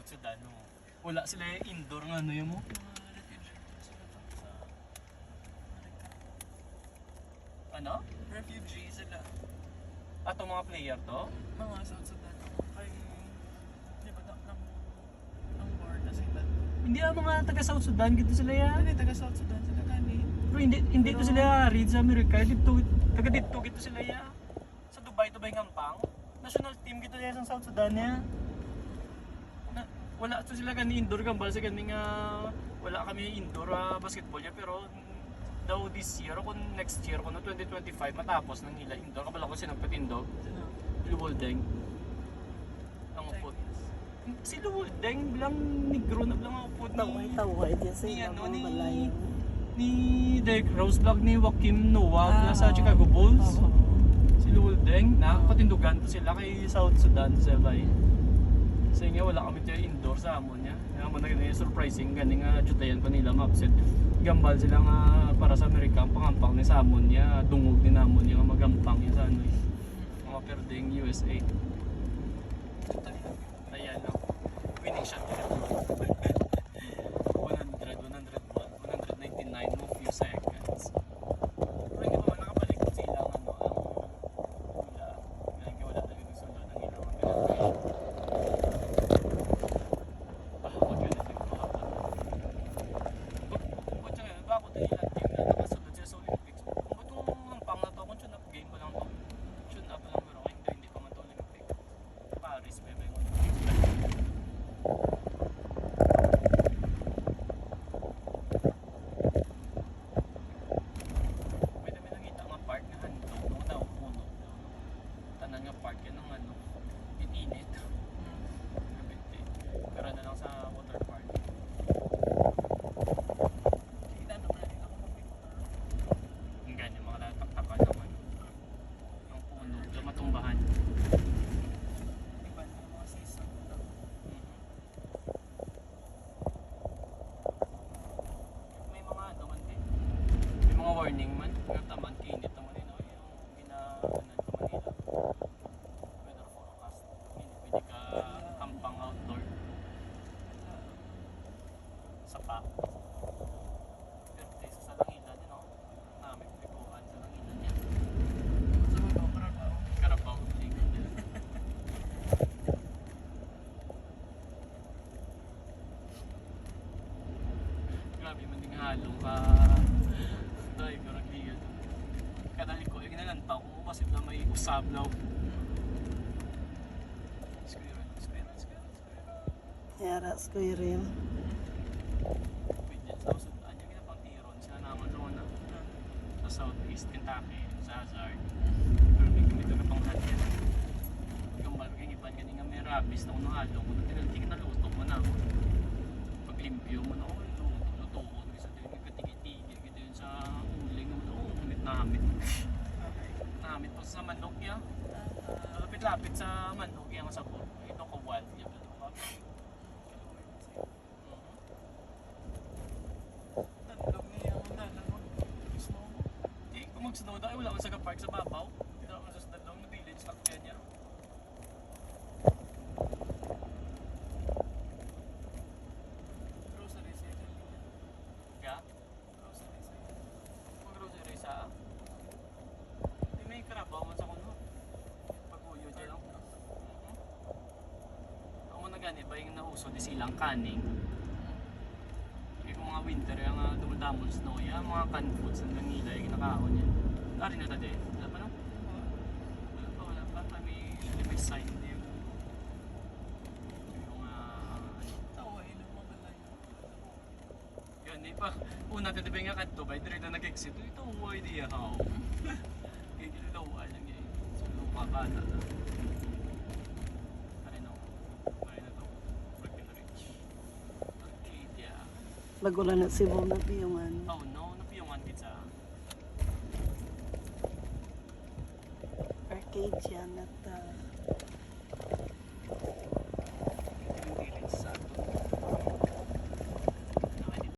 South Sudan. No? Wala sila indoor nga ano yun mo. Ano? Refugee sila. Ato mga player to? Mga South Sudan. Kay, di ba ng war na sila. Hindi mga taga South Sudan, gito sila yan. Hindi, taga South Sudan sila kani. Pero hindi to sila read sa Amerika, taga dito gito sila ya. Sa Dubai to ba yung Gampang? National team gito ya sa South Sudan ya. Wala to sila kani indoor gambal sa kani nga wala kami indoor basketball ya pero daw this year o kung next year kung 2025 matapos nang nila indoor kabala ko sinagpatindog. Luwoldeng. Ang upod. Si Luwoldeng bilang negro na bilang upod ni Taway din sa ni ano mga ni malayan. ni Derek Rose vlog ni Joaquim Noah sa Chicago Bulls. Si Luwoldeng nakapatindugan to sila kay South Sudan sa bay. Kasi nga wala kami tayo indoor sa amon niya. Kaya mo na ganyan surprising gani nga jutayan pa nila mapset. Gambal sila nga para sa Amerika ang pangampang ni sa amon niya. Dungog din amon niya nga magampang niya sa ano eh. Mga perdeng USA. Ayan no. Winning shot nila. 199 mo few seconds. Pero hindi pa man nakabalik sila ang ano ang wala talaga nagsunod ng ilaw. Warning man, pero taman kinit naman yun, yung ginaanan ka Manila. Weather forecast, hindi pwede ka kampang outdoor. Sapa. Pero tayo sa Langilan din, no? Namin pituhan sa Langilan yan. Carabao League. Grabe, manding halong ka. Ay, karang liyan. Kadali ko, yung ginananta ko kasi na may usablaw. Squirrel. Yara, squirrel. Wait yan, sa usutan yung ginapang tiron. Sila naman doon na. Sa Southeast Kentucky, sa Hazard. Pero may kumito na pang hati yan. Gambal, kagipan ka nga may rabies na unang halong. Kung tinanti ka naluto mo na. Pag limpyo mo na, luto ko. Isa din yung katigit-tigit. Gito yun sa uling. Nahamit. Nahamit po sa manok ya. Lapit-lapit sa manok yung sabor. Ito ko wild ya. Tandog niya ang dalang mismo. Kung mag-snow daw, wala man sa park sa babaw. Dito naman sa dalawang na village lang kanya. Grocery sila. Kaya? Grocery sila. Mag-grocery sa... Hindi may karabaw man sa kuno. Pag-uyo dyan lang. Ako na gani ba yung nauso di silang kaning. Kung mga winter yung dumadamon snow yan, mga canned foods ang nila yung kinakaon yan. Dari na tadi. Wala pa no? Wala pa. Kami may sign din. Yung Taway lang mga layo. yun, di pa. Una tadi ba nga kadto ba? Dire na nag-exit. Ito, idea how. Kaya kilulawa lang yan. So, lumabata na. Bagulan na Cebu na piyungan. Oh no, napiyungan kita. Arcade yan at